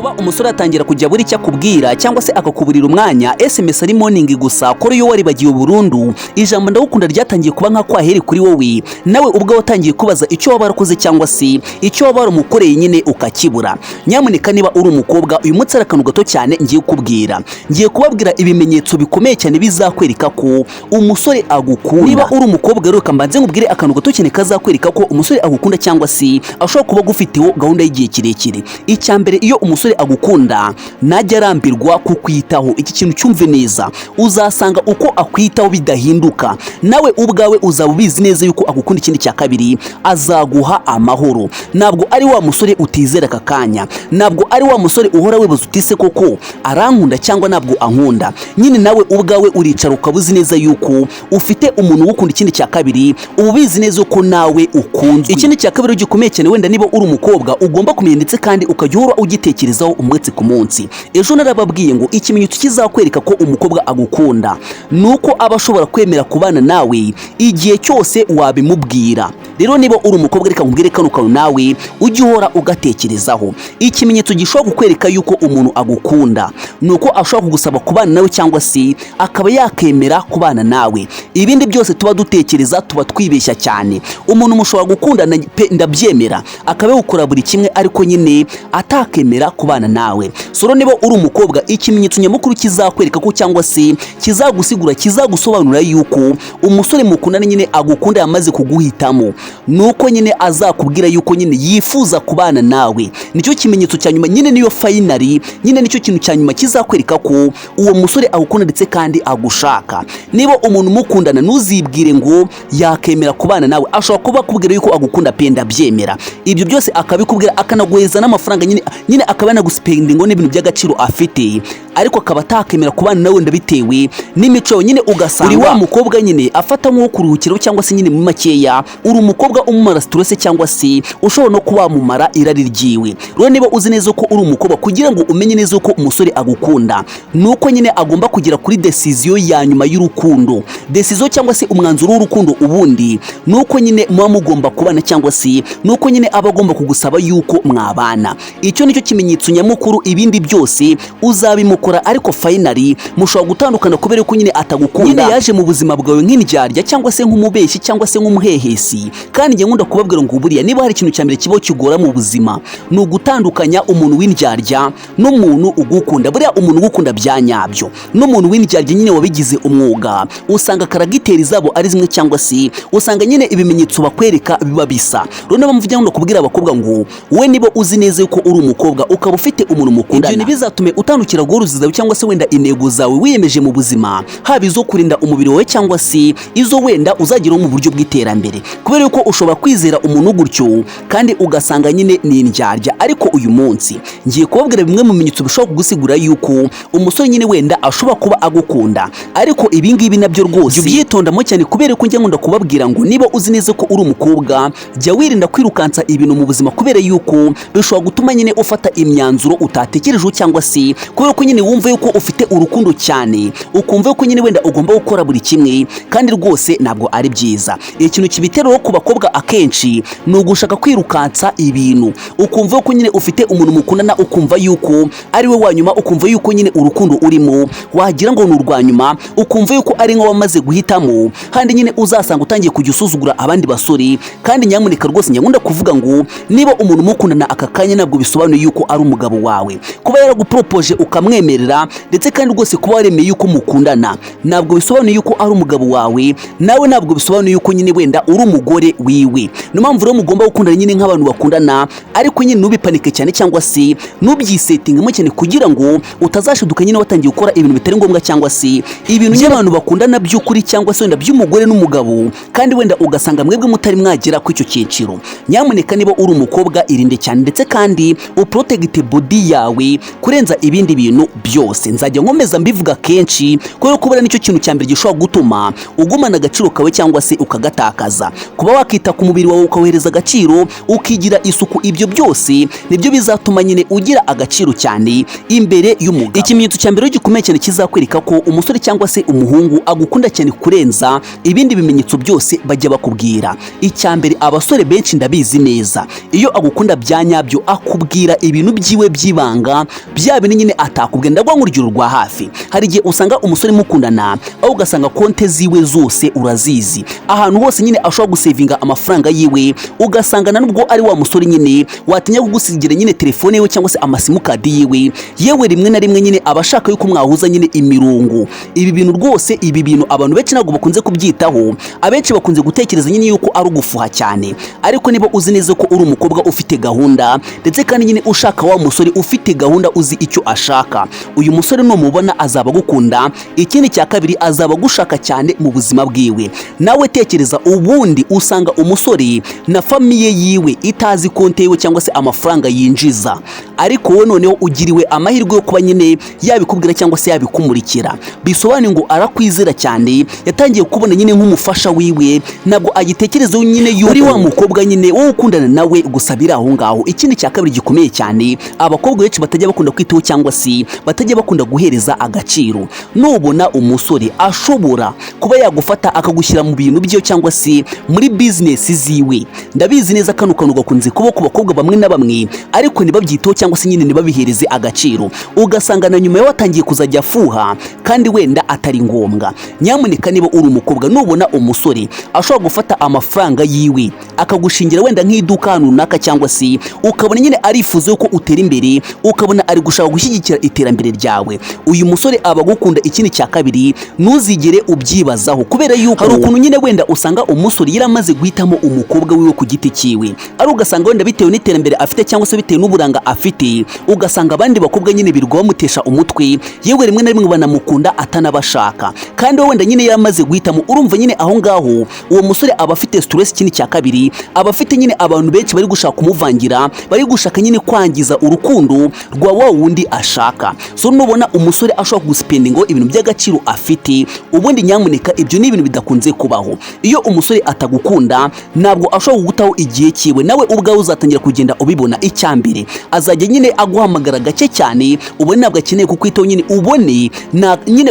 kuba umusore atangira kujya buri icyo akubwira cyangwa se akakuburira umwanya SMS ari morning gusa kuri yo waribagiwe burundu ijambo ndagukunda ryatangiye kuba nka kwaheri kuri wowe nawe ubwo watangiye kubaza icyo waba warakoze cyangwa se icyo waba waramukoreye nyine ukakibura. Nyamuneka niba uri umukobwa uyu munsi arakanu gato cyane ngiye kubwira, ngiye kubabwira ibimenyetso bikomeye cyane bizakwereka ko umusore agukunda. Niba uri umukobwa rero kambanze nkubwire akantu gato cyane kazakwereka ko umusore agukunda cyangwa se ashobora kuba gufiteho gahunda y'igihe kirekire. Icyambere, iyo umusore agukunda najya arambirwa kukwitaho. Iki kintu cyumve neza, uzasanga uko akwitaho bidahinduka, nawe ubwawe uzaba ubizi neza yuko agukunda. Ikindi cya kabiri, azaguha amahoro. Ntabwo ari wa musore utizera aka kanya, ntabwo ari wa musore uhora wibaza utise koko arankunda cyangwa ntabwo ankunda. Nyine nawe ubwawe uricara ukabuzi neza yuko ufite umuntu ugukunda. Ikindi cya kabiri, ubizi neza ko nawe ukunzwe. Ikindi cya kabiri gikomeye cyane, wenda niba uri umukobwa ugomba kumenya ndetse kandi ukajya uhora ugitekerezaho umwetse ku munsi. Ejo narababwiye ngo ikimenyetso kizakwereka ko umukobwa agukunda nuko aba ashobora kwemera kubana nawe igihe cyose wabimubwira. Rero niba uri umukobwa reka nkubwire kano kantu nawe ujye uhora ugatekerezaho. Ikimenyetso gishobora kukwereka yuko umuntu agukunda nuko ashobora kugusaba kubana nawe cyangwa se akaba yakemera kubana nawe. Ibindi byose tuba dutekereza tuba twibeshya cyane. Umuntu mushobora gukunda ndabyemera akaba yakora buri kimwe ariko nyine atakemera kubana nawe. Soro niba uri umukobwa ikimenyetso nyamukuru kizakwereka ko cyangwa se kizagusigura kizagusobanura yuko umusore mukundana nyine agukunda yamaze kuguhitamo nuko nyine azakubwira yuko nyine yifuza kubana nawe. Nicyo kimenyetso cya nyuma nyine, niyo finally nyine nicyo kintu cya nyuma kizakwereka ko uwo musore agukunda ndetse kandi agushaka. Niba umuntu mukundana ntuzibwire ngo yakemera kubana nawe, ashobora kuba akubwira yuko agukunda pe ndabyemera, ibyo byose akabikubwira akanaguheza n'amafaranga nyine akaba yanagusipendingo n'ibintu by'agaciro afite, ariko akaba atakemera kubana nawe ndabitewe n'imico nyine. Ugasanga uri wa mukobwa nyine afata nko kuruhukiraho cyangwa se nyine mu makeya uri umukobwa umumara stress cyangwa se ushobora no kuba mumara irari ryiwe. Rero niba uzi neza ko uri umukobwa kugira ngo umenye neza ko umusore agukunda nuko nyine agomba kugira kuri decision ya nyuma y'urukundo, decision cyangwa se umwanzuro w'urukundo ubundi nuko nyine muba mugomba kubana cyangwa se nuko nyine aba agomba kugusaba yuko mwabana. Icyo nicyo kimenyetso nyamukuru, ibindi byose uzabimukora ariko finally mushobora gutandukana kubera ko nyine atagukunda. Nyine yaje mu buzima bwawe nk'indyarya cyangwa se nk'umubeshi cyangwa se nk'umuhehesi. Kandi njye nkunda kubabwira ngo buriya niba hari ikintu cyambere kibaho kigora mu buzima ni ugutandukanya umuntu w'indyarya n'umuntu ugukunda. Buriya umuntu ugukunda byanyabyo n'umuntu w'indyarya nyine wabigize umwuga usanga karagiteri zabo ari zimwe cyangwa se usanga nyine ibimenyetso bakwereka biba bisa. Rero niba mvuga ngo kubwira abakobwa ngo we niba uzi neza ko uri umukobwa ukaba ufite umuntu mukundana, ibyo ntibizatume utandukira goals zawe cyangwa se wenda intego zawe wiyemeje mu buzima, haba izo kurinda umubiri wawe cyangwa se izo wenda uzageraho mu buryo bw'iterambere. Kubera yuko ushobora kwizera umuntu gutyo kandi ugasanga nyine ni indyarya. Ariko uyu munsi ngiye kubabwira bimwe mu bimenyetso bishobora kugusigura yuko umusore nyine wenda ashobora kuba agukunda. Ariko ibi ngibi nabyo rwose byitondamo cyane kubera ko njye nkunda kubabwira ngo niba uzi neza ko uri umukobwa jya wirinda kwirukansa ibintu mu buzima kubera yuko bishobora gutuma nyine ufata imyanzuro utatekerejeho cyangwa se kubera ko nyine wumva yuko ufite urukundo cyane ukumva ko nyine wenda ugomba gukora buri kimwe, kandi rwose ntabwo ari byiza. Ikintu kibiteraho ku bakobwa akenshi ni ugushaka kwirukansa ibintu, ukumva ko nyine ufite umuntu mukundana ukumva yuko ari we wanyuma, ukumva yuko nyine urukundo urimo wagira ngo ni urwanyuma, ukumva yuko ari nko wamaze guhitamo, kandi nyine uzasanga utangiye kujya usuzugura abandi basore. Kandi nyamuneka rwose nyakunda kuvuga ngo niba umuntu mukundana aka kanya ntabwo bisobanuye yuko ari umugabo wawe. Kuba yaragupropoje ukamwemerera ndetse kandi rwose kuba waremeye yuko mukundana ntabwo bisobanuye yuko ari umugabo wawe, nawe ntabwo bisobanuye yuko nyine wenda uri umugore wiwe. Niyo mpamvu rero mugomba gukundana nyine nk'abantu bakundana, ariko nyine nubipanike cyane cyangwa se nubyisetingemo cyane kugira ngo utazashiduka nyine watangiye gukora ibintu bitari ngombwa cyangwa se ibintu by'abantu bakundana by'ukuri cyangwa se wenda by'umugore n'umugabo, kandi wenda ugasanga mwebwe mutari mwagera ku icyo cyiciro. Nyamuneka niba uri umukobwa irinde cyane ndetse kandi uprotect body yawe kurenza ibindi bintu byose. Nzajya nkomeza mbivuga kenshi kubera ko buriya nicyo kintu cyambere gishobora gutuma ugumana agaciro kawe cyangwa se ukagatakaza. Kuba wakita ku mubiri wawe ukawohereza agaciro, ukigira isuku, ibyo byose nibyo bizatuma nyine ugira agaciro cyane imbere y'umugabo. Ikimenyetso cya mbere gikomeye cyane kizakwereka ko umusore cyangwa se umuhungu agukunda cyane kurenza ibindi bimenyetso byose bajya bakubwira. Icya mbere, abasore benshi ndabizi neza, iyo agukunda bya nyabyo akubwira ibintu byiwe by'ibanga, bya bintu nyine atakubwira. Ndagwa nk'urugero rwa hafi, hari igihe usanga umusore mukundana aho ugasanga konte ziwe zose urazizi, ahantu hose nyine ashobora gusevinga amafaranga yiwe, ugasanga nubwo ari wa musore nyine watinya kugusigira nyine telefone yiwe cyangwa se amasimukadi yiwe, yewe rimwe na rimwe nyine abashaka yuko mwahuza nyine imirungu. Ibi bintu rwose, ibi bintu abantu benshi ntabwo bakunze kubyitaho, abenshi bakunze gutekereza nyine yuko ari ugufuha cyane. Ariko niba uzi neza ko uri umukobwa ufite gahunda, ndetse kandi nyine ushaka wa musore ufite gahunda, uzi icyo ashaka, uyu musore numubona azaba agukunda. Ikindi cya kabiri, azaba agushaka cyane mu buzima bwiwe. Nawe tekereza, ubundi usanga umusore na famiye yiwe itazi konte yiwe cyangwa se amafaranga yinjiza, ariko wowe noneho ugiriwe amahirwe yo kuba nyine yabikubwira cyangwa se yabikumurikira. Bisobanuye ngo arakwizera cyane, yatangiye kubona nyine nk'umufasha wiwe, ntabwo agitekereza nyine yuko uri wa mukobwa nyine wowe ukundana nawe gusa biri aho ngaho. Ikindi cya kabiri gikomeye cyane, abakobwa benshi batajya bakunda kwitaho cyangwa se batajya bakunda guhereza agaciro. Nubona umusore ashobora kuba yagufata akagushyira mu bintu byo cyangwa se muri business ziwe, ndabizi neza kano kantu gakunze kuba ku bakobwa bamwe na bamwe, ariko ntibabyitaho cyangwa se nyine ntibabihereze agaciro, ugasanga na nyuma watangiye kuzajya afuha kandi wenda atari ngombwa. Nyamuneka niba uri umukobwa, nubona umusore ashobora gufata amafaranga yiwe akagushingira wenda nk'iduka runaka, cyangwa se ukabona nyine arifuza yuko utera imbere, ukabona ari gushaka gushyigikira iterambere ryawe, uyu musore aba agukunda. Ikindi cya kabiri, ntuzigere ubyibazaho, kubera yuko hari ukuntu nyine wenda usanga umusore yaramaze guhitamo umukobwa wiwe ku giti cyiwe, ari ugasanga wenda bitewe n'iterambere afite cyangwa se bitewe n'uburanga afite, ugasanga abandi bakobwa nyine birirwa bamutesha umutwe, yewe rimwe na rimwe banamukunda atanabashaka, kandi wenda nyine yaramaze guhitamo. Urumva nyine aho ngaho uwo musore aba afite stress. Ikindi cya kabiri, aba afite nyine abantu benshi bari gushaka kumuvangira, bari gushaka nyine kwangiza urukundo rwa wa wundi ashaka. So nubona umusore ashobora guspendinga ibintu by'agaciro afite, ubundi nyamuneka ibyo ni ibintu bidakunze kubaho. Iyo umusore atagukunda, ntabwo ashobora kugutaho igihe cyiwe, nawe ubwawe uzatangira kugenda ubibona. Icya mbere, azajya nyine aguhamagara gake cyane, ubone ntabwo akeneye kukwitaho, nyine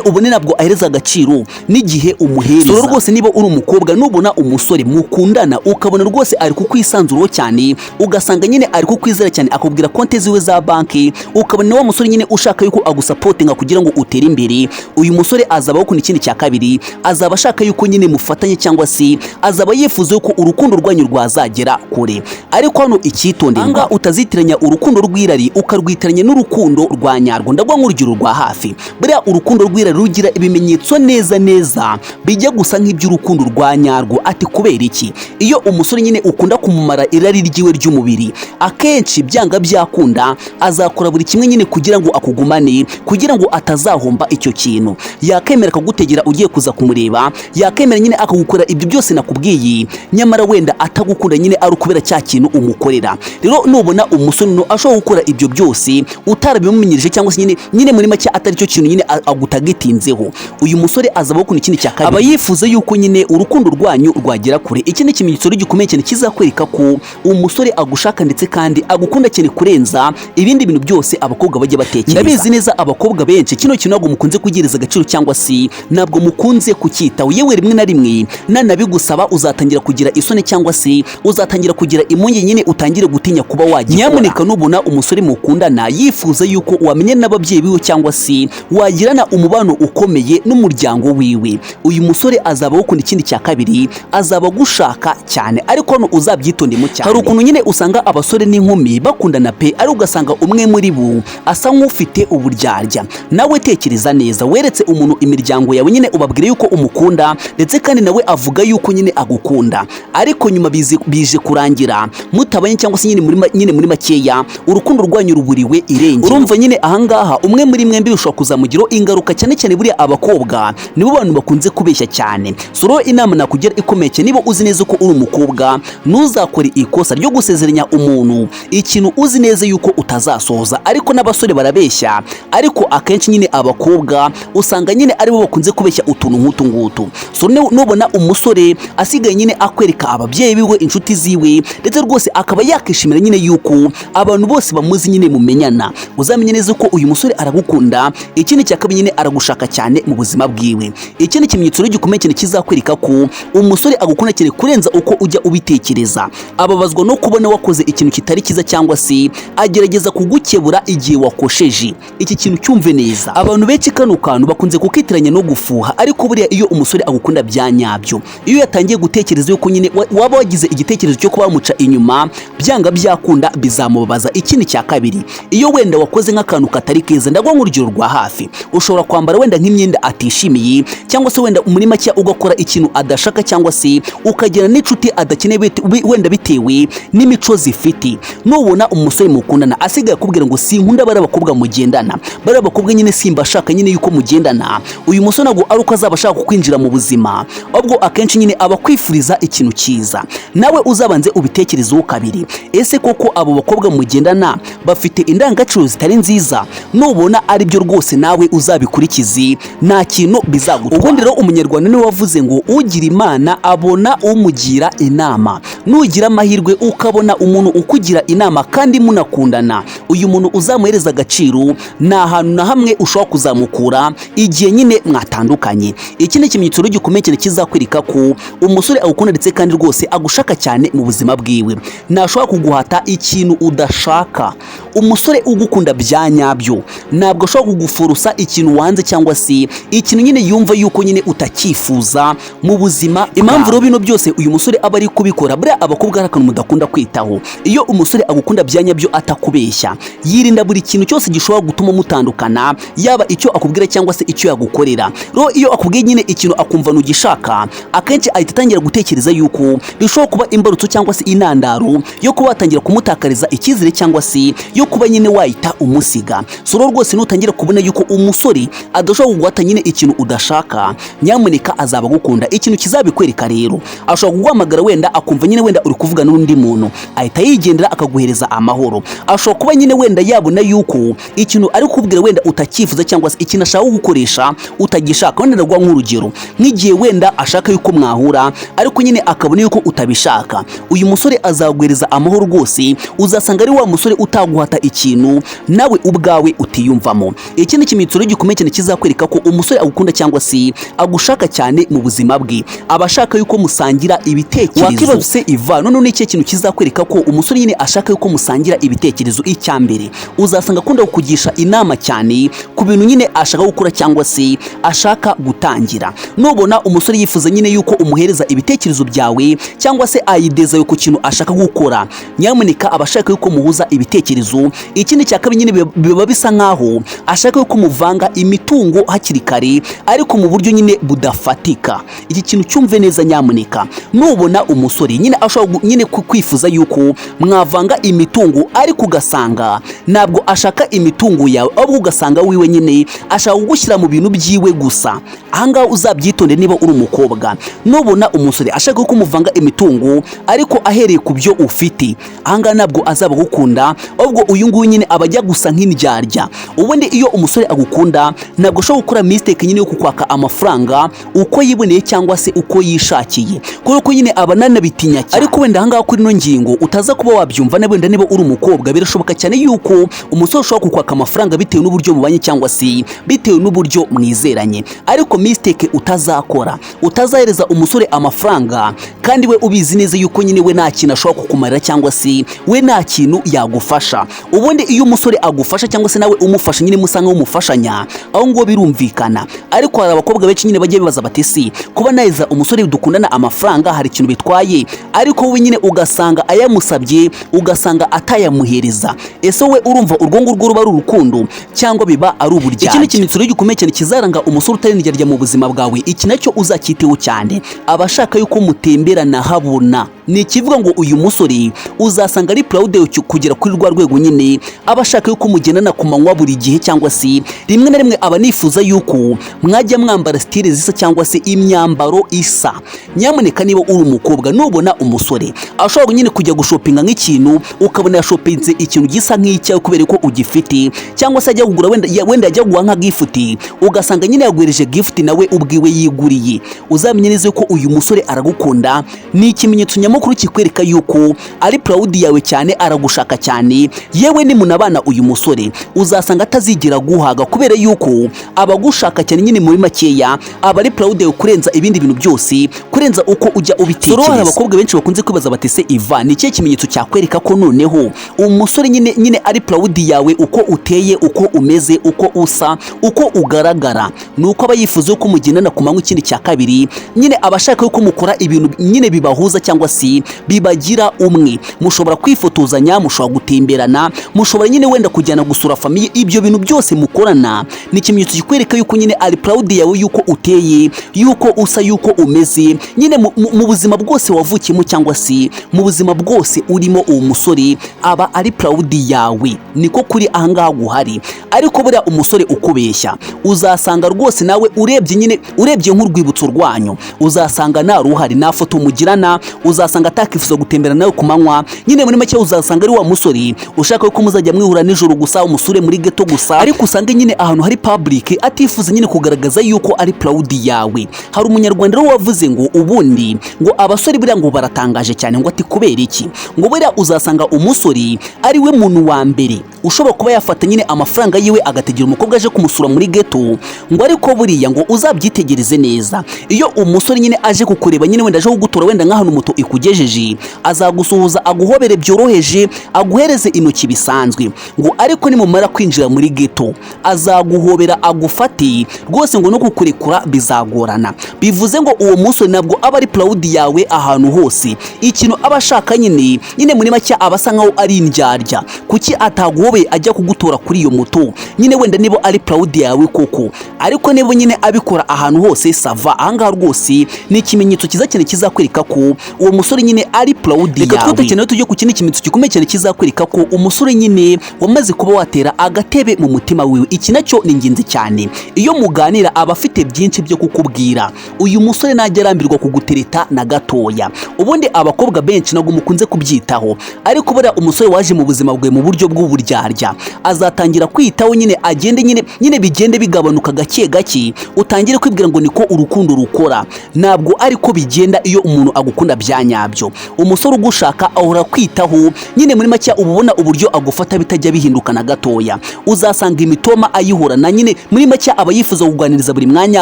ubone ntabwo ahereza agaciro n'igihe umuhereza. So rwose niba uri umukobwa, nubona umusore mukundana ukabona rwose ari kukwisanzuraho cyane, ugasanga nyine ari kukwizera cyane, akubwira konte ziwe za banki, ukabona wa musore nyine ushaka yuko agusapotinga kugira ngo utere imbere, uyu musore azaba gukunda. Ikindi cya kabiri, azaba ashaka yuko nyine mufatanye, cyangwa se azaba yifuza yuko urukundo rwanyu rwazagera kure. Ariko hano icyitonderwa, utazitiranya urukundo rw'irari ukarwitiranya n'urukundo rwa nyarwo. Ndagwa nk'urugero rwa hafi, buriya urukundo rw'irari rugira ibimenyetso neza neza bijya gusa nk'iby'urukundo rwa nyarwo. Ati kubera iki? Iyo umusore nyine ukunda kumumara irari ryiwe ry'umubiri, akenshi byanga byakunda azakora buri kimwe nyine kugira ngo akugumane, kugira ngo atazahomba icyo kintu. Yakemera akagutegera ugiye kuza kumureba, yakemera nyine akagukora ibyo byose nakubwiye, nyamara wenda atagukunda nyine ari ukubera cya kintu umukorera. Rero nubona umusore ashobora gukora ibyo byose utarabimumenyerije, cyangwa se nyine muri make atari cyo kintu nyine agutagitinzeho, uyu musore azaba gukunda. Ikindi cya kabiri, aba yifuza yuko nyine urukundo rwanyu rwagera kure. Iki ni ikimenyetso gikomeye cyane kizakwereka ko umusore agushaka ndetse kandi agukunda cyane kurenza ibindi bintu byose abakobwa bajya batekereza. Ndabizi neza abakobwa benshi kino kintu ntabwo mukunze kugereza agaciro, cyangwa se ntabwo mukunze kucyitaho, yewe rimwe na rimwe nanabigusaba uzatangira kugira isoni, cyangwa se uzatangira kugira impungenge, nyine utangire gutinya kuba wagikora. Nyamuneka nubona umusore mukundana yifuza yuko wamenya n'ababyeyi biwe, cyangwa se wagirana umubano ukomeye n'umuryango wiwe, uyu musore azaba gukunda. Ikindi cya kabiri, azaba gushaka cyane, ariko hano uzabyitondemo cyane. Hari ukuntu nyine usanga abasore n'inkumi bakundana pe, ari ugasanga umwe muri bo asa nk'ufite uburyarya. Nawe tekereza neza, weretse umuntu imiryango yawe, nyine ubabwire yuko umukunda, ndetse kandi nawe avuga yuko nyine agukunda, ariko nyuma bije kurangira mutabanye, cyangwa se nyine muri makeya urukundo rwanyu ruburiwe irengero. Urumva nyine ahangaha umwe muri mwembi bishobora kuzamugiraho ingaruka, cyane cyane buriya abakobwa nibo bantu bakunze kubeshya cyane. Soro inama nakugira ikomeye cyane, niba uzi neza ko uri umukobwa, ntuzakore ikosa ryo gusezeranya umuntu ikintu uzi neza yuko utazasohoza. Ariko n'abasore barabeshya, ariko akenshi nyine abakobwa usanga nyine aribo bakunze kubeshya utuntu nk'utu ngutu. So nubona umusore asigaye nyine akwereka ababyeyi biwe, inshuti ziwe, ndetse rwose akaba yakishimira nyine yuko abantu bose bamuzi nyine mumenyana. Uzamenye neza ko uyu musore aragukunda. Ikindi cya kabiri nyine aragushaka cyane mu buzima bwiwe. Ikindi kimenyetso gikomeye cyane kizakwereka ko umusore agukunda cyane kurenza uko ujya ubitekereza. Ababazwa no kubona wakoze ikintu kitari kiza cyangwa se agerageza kugukebura igihe wakosheje. Iki kintu cyumve neza. Abantu benshi kano kantu bakunze kukitiranya no gufuha, ariko buriya iyo umusore agukunda byanyabyo, iyo yatangiye gutekereza yuko nyine waba wagize igitekerezo cyo kuba wamuca inyuma, byanga byakunda bizamubabaza. Ikindi cya kabiri, iyo wenda wakoze nk'akantu katari keza, ndagwa nk'urugero rwa hafi, ushobora kwambara wenda nk'imyenda atishimiye, cyangwa se wenda muri make ugakora ikintu adashaka, cyangwa se ukagera n'inshuti adakeneye wenda bitewe n'imico zifite. Nubona umusore mukundana asigaye akubwira ngo sinkunda bari abakobwa mugendana, bari abakobwa nyine simba ashaka nyine yuko mugendana, uyu musore ntabwo ari uko azaba ashaka kwinjira mu buzima, ahubwo akenshi nyine aba kwifuriza ikintu cyiza. Nawe uzabanze ubitekerezeho kabiri, ese koko abo bakobwa mugendana bafite indangagaciro zitari nziza? Nubona ari byo rwose nawe uzabikurikize, nta kintu bizagutwara. Ubundi rero umunyarwanda niwe wavuze ngo ugira imana abona umugira inama. Nugira amahirwe ukabona umuntu ukugira inama kandi munakundana, uyu muntu uzamuhereza agaciro, nta hantu na hamwe ushobora kuzamukura igihe nyine mwatandukanye. Iki ni ikimenyetso gikomeye cyane kizakwereka ko umusore agukunda ndetse kandi rwose agushaka cyane mu buzima bwiwe. Ntashobora kuguhata ikintu udashaka. Umusore ugukunda byanyabyo ntabwo ashobora kugufurusa ikintu wanze, cyangwa se ikintu nyine yumva yuko nyine utakifuza mu buzima. Impamvu rero bino byose uyu musore aba ari kubikora, buriya abakobwa ari akantu mudakunda kwitaho. Iyo umusore agukunda byanyabyo atakubeshya, yirinda buri kintu cyose gishobora gutuma mutandukana, yaba icyo akubwira cyangwa se icyo yagukorera. Rero iyo akubwiye nyine ikintu akumva ntugishaka, akenshi ahita atangira gutekereza yuko bishobora kuba imbarutso cyangwa se intandaro yo kuba watangira kumutakariza icyizere, cyangwa se yo kuba nyine wahita umusiga. So rero rwose nutangira kubona yuko umusore adashobora kuguhata nyine ikintu udashaka, nyamuneka azaba agukunda. Ikintu kizabikwereka rero, ashobora kuguhamagara wenda akumva nyine wenda uri kuvuga n'undi muntu, ahita yigendera akaguhereza amahoro. Ashobora kuba nyine wenda yabona yuko ikintu ari kubwira wenda utakifuza, cyangwa se ikintu ashaka gukoresha utagishaka. Wenda ndagwa nk'urugero, nk'igihe wenda ashaka yuko mwahura ariko nyine akabona yuko utabishaka, uyu musore azaguhereza amahoro rwose. Uzasanga ari wa musore utaguhata ikintu nawe ubwawe utiyumvamo. Iki ni ikimenyetso gikomeye cyane kizakwereka ko umusore agukunda cyangwa se agushaka cyane mu buzima bwe, abashaka yuko musangira ibitekerezo. Wakibaza se Iva, none ni iki kintu kizakwereka ko umusore nyine ashaka yuko musangira ibitekerezo? Icyambere, uzasanga akunda kukugisha inama cyane ku bintu nyine ashaka gukora cyangwa se ashaka gutangira. Nubona umusore yifuza nyine yuko umuhereza ibitekerezo byawe, cyangwa se ayideza yuko kintu ashaka gukora, nyamuneka abashaka yuko muhuza ibitekerezo. Ikindi cya kabiri nyine biba bisa nkaho ashaka yuko muvanga imitungo hakiri kare, ariko mu buryo nyine budafatika. Iki kintu cyumve neza nyamuneka. Nubona umusore nyine ashobora nyine kwifuza yuko mwavanga imitungo, ariko ugasanga ntabwo ashaka imitungo yawe, ahubwo ugasanga wiwe nyine ashaka kugushyira mu bintu byiwe gusa. Ahangaha uzabyitonde niba uri umukobwa. Nubona umusore ashaka ko muvanga imitungo ariko ahereye ku byo ufite, ahangaha ntabwo azaba gukunda, ahubwo uyu nguyu nyine abajya gusa nk'indyarya. Ubundi iyo umusore agukunda ntabwo ashobora gukora mistake nyine yo kukwaka amafaranga uko yiboneye cyangwa se uko yishakiye, kuko nyine aba nanabitinya cyane. Ariko wenda ahangaha kuri ino ngingo utaza kuba wabyumva, na wenda niba uri umukobwa birashoboka cyane yuko umusore ashobora kukwaka amafaranga bitewe n'uburyo mubanye cyangwa se bitewe n'uburyo mwizeranye. Ariko mistake utazakora, utazahereza umusore amafaranga kandi we ubizi neza yuko nyine we nta kintu ashobora kukumarira, cyangwa se we nta kintu yagufasha. Ubundi iyo umusore agufasha cyangwa se nawe umufasha, nyine musanga umufashanya, aho ngo birumvikana. Ariko hari abakobwa benshi nyine bajye bibaza bati si kuba naheza umusore dukundana amafaranga hari ikintu bitwaye, ariko we nyine ugasanga ayamusabye ugasanga atayamuhereza. Ese we urumva urwo ngurwo ruba ari urukundo cyangwa biba ari uburyarya? Iki ni ikimenyetso gikomeye cyane kizaranga umusore utarindyarya mu buzima bwawe. Iki nacyo uzacyiteho cyane, abashaka yuko mutemberana habona. ni ikivuga ngo uyu musore uzasanga ari proud kugera kuri rwa rwego nyine aba ashaka yuko mugendana ku manywa buri gihe, cyangwa se rimwe na rimwe aba nifuza yuko mwajya mwambara style zisa cyangwa se imyambaro isa. Nyamuneka niba uri umukobwa nubona umusore ashobora nyine kujya gushopinga nk'ikintu ukabona yashopinze ikintu gisa nk'icyawe kubera ko ugifite, cyangwa se ajya kugura wenda ajya guha nka gift ugasanga nyine yagwereje gift nawe ubwiwe yiguriye, uzamenye neza ko uyu musore aragukunda. Ni ikimenyetso nyamukuru kikwereka yuko ari proud yawe cyane, aragushaka cyane. Yewe ni munabana uyu musore uzasanga atazigera guhaga kubera yuko abagushaka cyane nyine muri makeya aba ari proud yawe kurenza ibindi bintu byose, kurenza uko ujya ubitekereza. Hari abakobwa benshi bakunze kwibaza batese Iva ni cye kimenyetso cyakwereka ko noneho umusore nyine ari proud yawe, uko uteye, uko umeze, uko usa, uko ugaragara. Nuko aba yifuza ko mugendana ku manywa. Ikindi cya kabiri nyine abashaka yuko mukora ibintu nyine bibahuza cyangwa se bibagira umwe, mushobora kwifotozanya, mushobora gutemberana, mushobora nyine wenda kujyana gusura famiye. Ibyo bintu byose mukorana ni ikimenyetso kikwereka yuko nyine ari proud yawe, yuko uteye, yuko usa, yuko umeze nyine mu buzima bwose wavukiyemo cyangwa se mu buzima bwose urimo. Uwo musore aba ari proud yawe, niko kuri ahangaha guhari. Ariko buriya umusore ukubeshya uzasanga rwose nawe urebye nk'urwibutso rwanyu uzasanga nta ruhari, nta foto mugirana, uzasanga atakifuza gutembera nawe ku manywa. Nyine muri make uzasanga ari wa musore ushaka ko muzajya mwihura nijoro gusa, umusore muri ghetto gusa, ariko usange nyine ahantu hari public atifuza nyine kugaragaza yuko ari proud yawe. Hari umunyarwanda rero wavuze ngo ubundi ngo abasore buriya ngo baratangaje cyane, ngo ati kubera iki? Ngo buriya uzasanga umusore ari we muntu wa mbere ushobora kuba yafata nyine amafaranga yiwe agategera umukobwa aje kumusura muri ghetto. Ngo ariko buriya ngo uzabyitegereze neza, iyo umusore nyine aje kukureba nyine wenda aje kugutora wenda nk'ahantu moto ikugejeje, azagusuhuza, aguhobere byoroheje, aguhereze intoki bisanzwe. Ngo ariko nimumara kwinjira muri ghetto azaguhobera, agufate rwose, ngo no kukurekura bizagorana. Bivuze ngo uwo musore nabwo aba ari proud yawe ahantu hose. Ikintu aba ashaka nyine muri make aba asa nkaho ari indyarya. Kuki ataguhobeye ajya kugutora kuri iyo moto? Nyine wenda nibo ari proud yawe koko, ariko nibo nyine abikora ahantu hose sava. Ahangaha rwose ni ikimenyetso cyiza cyane kizakwereka ko uwo musore nyine ari proud yawe. Reka twitakeneye tujye ku kindi kimenyetso gikomeye cyane kizakwereka ko umusore nyine wamaze kuba watera agatebe mu mutima wiwe. Iki nacyo ni ingenzi cyane. Iyo muganira aba afite byinshi byo kukubwira. Uyu musore najya arambirwa kugutereta na gatoya. Ubundi abakobwa benshi ntabwo mukunze kubyitaho, ariko buriya umusore waje mu buzima bwe mu buryo bw'uburyarya azatangira kwitaho, nyine agende nyine bigende bigabanuka gake gake, utangire kwibwira ngo niko urukundo rukora. Ntabwo ariko bigenda iyo umuntu agukunda byanyabyo. Umusore ugushaka ahora kwitaho, nyine muri make ubona uburyo agufata bitajya bihinduka na gatoya. Uzasanga imitoma ayihorana, nyine muri make aba yifuza kuganiriza buri mwanya,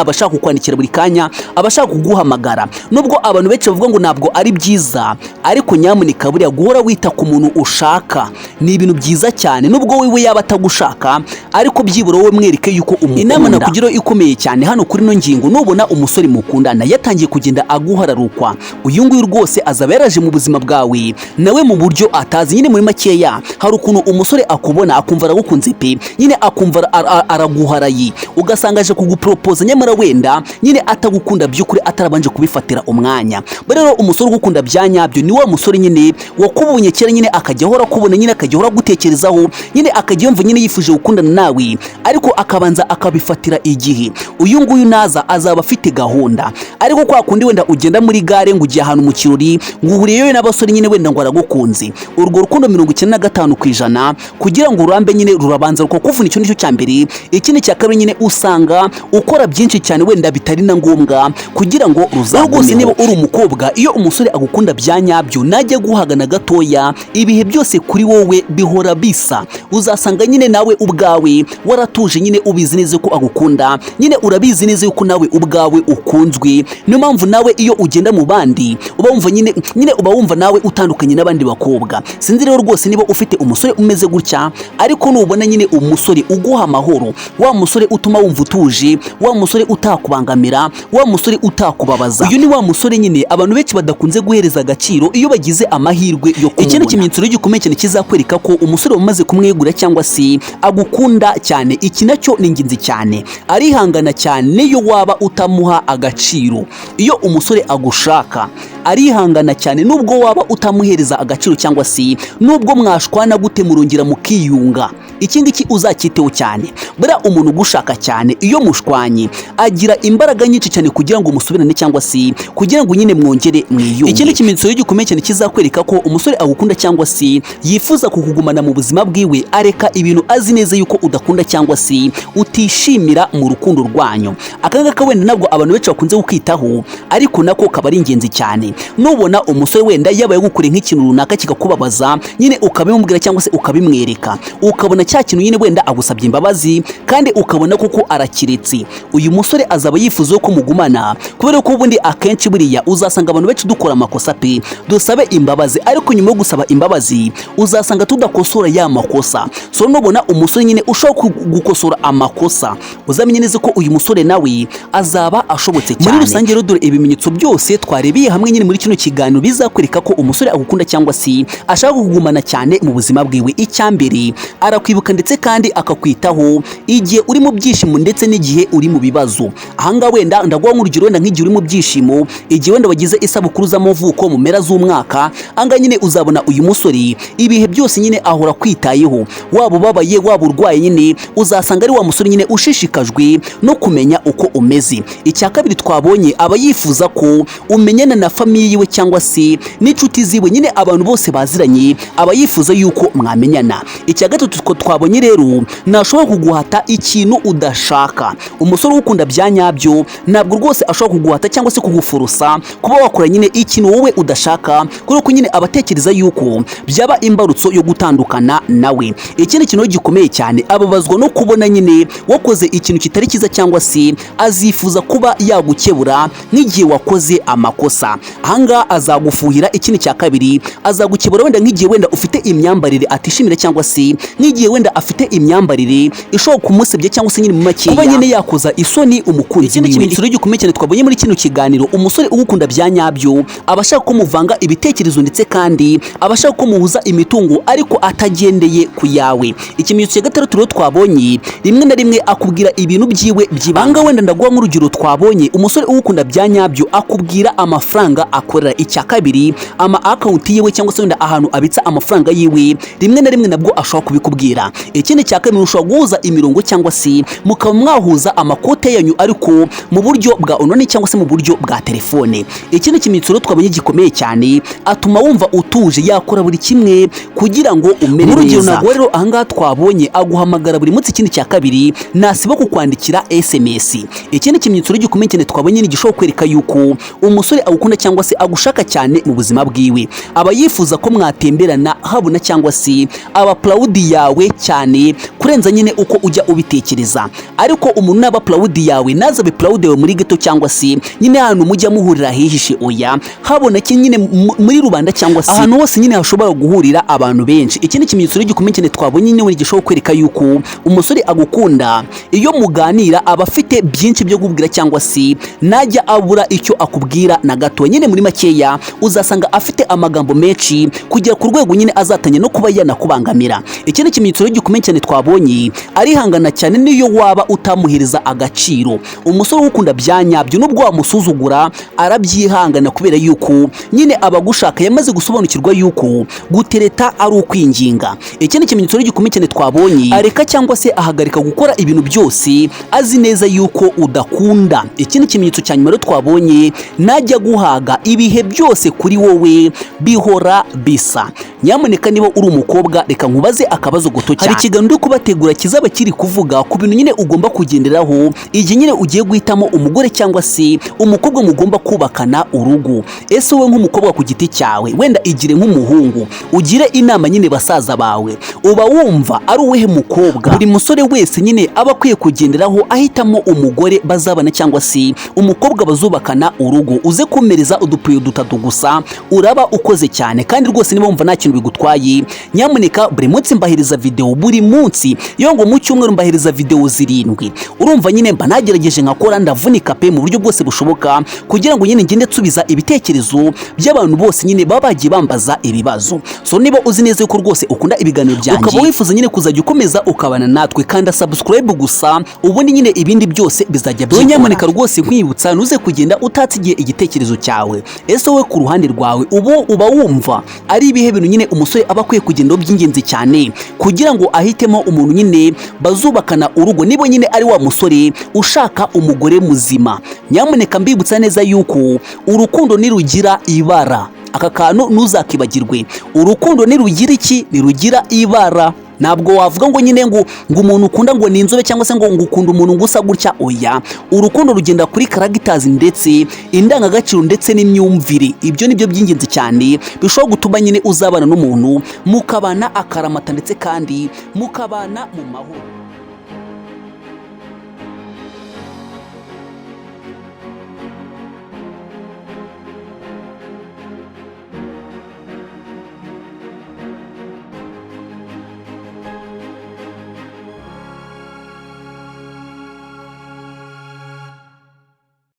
abashaka kukwandikira buri kanya, abashaka kuguhamagara. Nubwo abantu benshi bavuga ngo ntabwo ari byiza, ariko nyamuneka buriya guhora wita ku muntu ushaka ni ibintu byiza cyane. Nubwo wewe yaba atagushaka, ariko byibura wowe mwereke yuko umukunda. Inama nakugiraho ikomeye cyane hano kuri no ngingo, nubona umusore mukundana yatangiye kugenda aguhararukwa, uyu nguyu rwose azaba yaraje mu buzima bwawe nawe mu buryo atazi. Nyine muri makeya hari ukuntu umusore akubona akumva aragukunze pe, nyine akumva araguharaye, ugasanga aje kugupropose nyamara wenda nyine atagukunda by'ukuri, atarabanje kubifatira umwanya. Rero umusore ugukunda byanyabyo ni wa musore nyine wakubunye kera, nyine akajya ahora kubona, nyine akajya ahora gutekerezaho, nyine akajya yumva nyine yifuje gukundana nawe, ariko akabanza akabifatira igihe. Uyu nguyu naza azaba afite gahunda, ariko kwa kundi wenda ugenda muri gare ngo ugiye ahantu mu kirori ngo uhuriyeyo n'abasore nyine wenda ngo aragukunze. Urwo rukundo 95% kugira ngo urambe nyine rurabanza ruko kuvuna. Icyo nicyo cya mbere. Ikindi cya kabiri nyine usanga ukora byinshi cyane wenda bitari na ngombwa kugira ngo ruzagume. Rwose niba uri umukobwa, iyo umusore agukunda byanyabyo najya guhagana gatoya, ibihe byose kuri wowe bihora bisa. Uzasanga nyine nawe ubwawe waratuje, nyine ubizi neza ko agukunda, nyine urabizi neza yuko nawe ubwawe ukunzwe. Niyo mpamvu nawe iyo ugenda mu bandi uba wumva nyine uba wumva nawe utandukanye n'abandi bakobwa. Sinzi rero rwose niba ufite umusore umeze gutya, ariko nubona nyine umusore uguha amahoro, wa musore utuma wumva utuje, wa musore utakubangamira, wa musore utakubabaza, uyu ni wa musore nyine abantu benshi badakunze guhereza agaciro iyo bagize amahirwe yo kumubona. Ikindi kimenyetso gikomeye cyane kizakwereka ko umusore umaze kumwegura cyangwa se agukunda cyane, iki nacyo ni ingenzi cyane. Arihangana cyane niyo waba utamuha agaciro. Iyo umusore agushaka arihangana kwihangana cyane nubwo waba utamuhereza agaciro cyangwa se nubwo mwashwana gute murongera mukiyunga. Iki ngiki uzacyiteho cyane. Buriya umuntu ugushaka cyane iyo mushwanye agira imbaraga nyinshi cyane kugira ngo musubirane cyangwa se kugira ngo nyine mwongere mwiyunge. Ikindi kimenyetso gikomeye cyane kizakwereka ko umusore agukunda cyangwa se yifuza kukugumana mu buzima bwiwe, areka ibintu azi neza yuko udakunda cyangwa se utishimira mu rukundo rwanyu. Aka ngaka wenda ntabwo abantu benshi bakunze kwitaho, ariko nako kaba ari ingenzi cyane. Nubona umusore wenda yabaye gukora nk'ikintu runaka kikakubabaza, nyine ukabimubwira cyangwa se ukabimwereka, ukabona cya kintu nyine wenda agusabye imbabazi kandi ukabona koko arakiretse, uyu musore azaba yifuza ko mugumana, kubera ko ubundi akenshi buriya uzasanga abantu benshi dukora amakosa pe dusabe imbabazi, ariko nyuma yo gusaba imbabazi uzasanga tudakosora ya makosa. So nubona umusore nyine ushobora gukosora amakosa, uzamenye neza ko uyu musore nawe azaba ashobotse cyane. Muri rusange rero dore ibimenyetso byose twarebiye hamwe nyine muri kino kiganiro bizakwereka ko umusore agukunda cyangwa se ashaka kugumana cyane mu buzima bwiwe. Icyambere, arakwibuka ndetse kandi akakwitaho igihe uri mu byishimo ndetse n'igihe uri mu bibazo. Ahanga wenda ndaguha nk'urugero, wenda nk'igihe uri mu byishimo, igihe wenda wagize isabukuru z'amavuko mu mpera z'umwaka, anga nyine uzabona uyu musore ibihe byose nyine ahora kwitayeho, waba ubabaye waba urwaye, nyine uzasanga ari wa musore nyine ushishikajwe no kumenya uko umeze. Icya kabiri twabonye, aba yifuza ko umenyana na famiye yiwe cyangwa se n'inshuti ziwe, nyine abantu bose baziranye aba yifuza yuko mwamenyana. Icya gatatu twabonye rero, ntashobora kuguhata ikintu udashaka. Umusore ugukunda bya nyabyo ntabwo rwose ashobora kuguhata cyangwa se kuguforosa kuba wakora nyine ikintu wowe udashaka, kubera ko nyine abatekereza yuko byaba imbarutso yo gutandukana nawe. Ikindi kintu gikomeye cyane, ababazwa no kubona nyine wakoze ikintu kitari cyiza cyangwa se azifuza kuba yagukebura nk'igihe wakoze amakosa. Ahanga azagufuhira. Ikindi cya kabiri, azagukebura wenda nk'igihe wenda ufite imyambarire atishimira cyangwa se nk'igihe wenda afite imyambarire ishobora kumusebya cyangwa se nyine mu makeya kuba nyine yakoza isoni umukunzi. Ikindi kimenyetso gikomeye cyane twabonye muri kino kiganiro, umusore ugukunda bya nyabyo abashaka ko muvanga ibitekerezo ndetse kandi abashaka ko muhuza imitungo ariko atagendeye ku yawe. Ikimenyetso cya gatandatu rero twabonye, rimwe na rimwe akubwira ibintu byiwe by'ibanga. Wenda ndaguha nk'urugero, twabonye umusore ugukunda bya nyabyo akubwira amafaranga akorera. Icya kabiri, ama account yiwe cyangwa se wenda ahantu abitsa amafaranga yiwe, rimwe na rimwe nabwo ashobora kubikubwira. Ikindi cya kabiri, ushobora guhuza imirongo cyangwa se mukaba mwahuza amakote yanyu ariko mu buryo bwa online cyangwa se mu buryo bwa telefone. Ikindi kimenyetso rero twabonye gikomeye cyane, atuma wumva utuje, yakora buri kimwe kugira ngo umere neza. Urugero ntabwo rero ahangaha twabonye aguhamagara buri munsi. Ikindi cya kabiri, nasiba kukwandikira SMS. Ikindi kimenyetso rero gikomeye cyane twabonye ni gishobora kwereka yuko umusore agukunda cyangwa se agushaka cyane mu buzima bwiwe, aba yifuza ko mwatemberana habona cyangwa se aba proud yawe cyane kurenza nyine uko ujya ubitekereza. Ariko umuntu naba proud yawe nazabe proud yawe muri ghetto cyangwa se nyine ahantu mujya muhurira hihishe, oya habona nyine muri rubanda cyangwa se ahantu hose nyine hashobora guhurira abantu benshi. Ikindi kimenyetso gikomeye cyane twabonye nyine gishobora kwereka yuko umusore agukunda, iyo muganira aba afite byinshi byo kubwira cyangwa se najya abura icyo akubwira na gato. Nyine muri makeya uzasanga afite amagambo menshi kugera ku rwego nyine azatanye no kuba yanakubangamira. Ikindi kimenyetso gikomeye cyane twabonye, arihangana cyane niyo waba utamuhereza agaciro. Umusore ugukunda bya nyabyo nubwo wamusuzugura arabyihangana kubera yuko nyine abagushaka yamaze gusobanukirwa yuko gutereta ari ukwinginga. Ikindi kimenyetso gikomeye cyane twabonye, areka cyangwa se ahagarika gukora ibintu byose azi neza yuko udakunda. Ikindi kimenyetso cya nyuma rero twabonye, najya guhaga ibihe byose kuri wowe bihora bisa. Nyamuneka niba uri umukobwa, reka nkubaze akabazo goto cyane. Hari ikiganiro kubategura kizaba kiri kuvuga ku bintu nyine ugomba kugenderaho igihe nyine ugiye guhitamo umugore cyangwa se umukobwa mugomba kubakana urugo. Ese wowe nk'umukobwa ku giti cyawe, wenda igire nk'umuhungu, ugire inama nyine basaza bawe, uba wumva ari uwuhe mukobwa buri musore wese nyine aba akwiye kugenderaho ahitamo umugore bazabana cyangwa se umukobwa bazubakana urugo? Uze kumereza udupuyo dutatu gusa uraba ukoze cyane, kandi rwose niba wumva nta kintu bigutwaye, nyamuneka buri munsi mbahiriza video video buri munsi, yo ngo mu cyumweru mbahereza video 7. Urumva nyine mba nagerageje nkakora ndavunika pe mu buryo bwose bushoboka kugira ngo nyine ngende nsubiza ibitekerezo by'abantu bose nyine baba bagiye bambaza ibibazo. So niba uzi neza yuko rwose ukunda ibiganiro byanjye, ukaba wifuza nyine kuzajya ukomeza ukabana natwe, kanda subscribe gusa ubundi nyine ibindi byose bizajya byikora. Nyamuneka rwose nkwibutsa nuze kugenda utatsigiye igitekerezo cyawe. Ese wowe ku ruhande rwawe uba wumva ari ibihe bintu nyine umusore aba akwiye kugenda by'ingenzi cyane kugira ngo ahitemo umuntu nyine bazubakana urugo, nibo nyine ari wa musore ushaka umugore muzima? Nyamuneka mbibutsa neza yuko urukundo nirugira ibara, aka kantu ntuzakibagirwe, urukundo nirugira iki? Nirugira ibara. Ntabwo wavuga ngo nyine ngo umuntu ukunda ngo ni inzobe cyangwa se ngo ukunda umuntu gusa gutya, oya. Urukundo rugenda kuri characters ndetse indangagaciro ndetse n'imyumvire. Ibyo nibyo by'ingenzi cyane bishobora gutuma nyine uzabana n'umuntu mukabana akaramata ndetse kandi mukabana mu mahoro.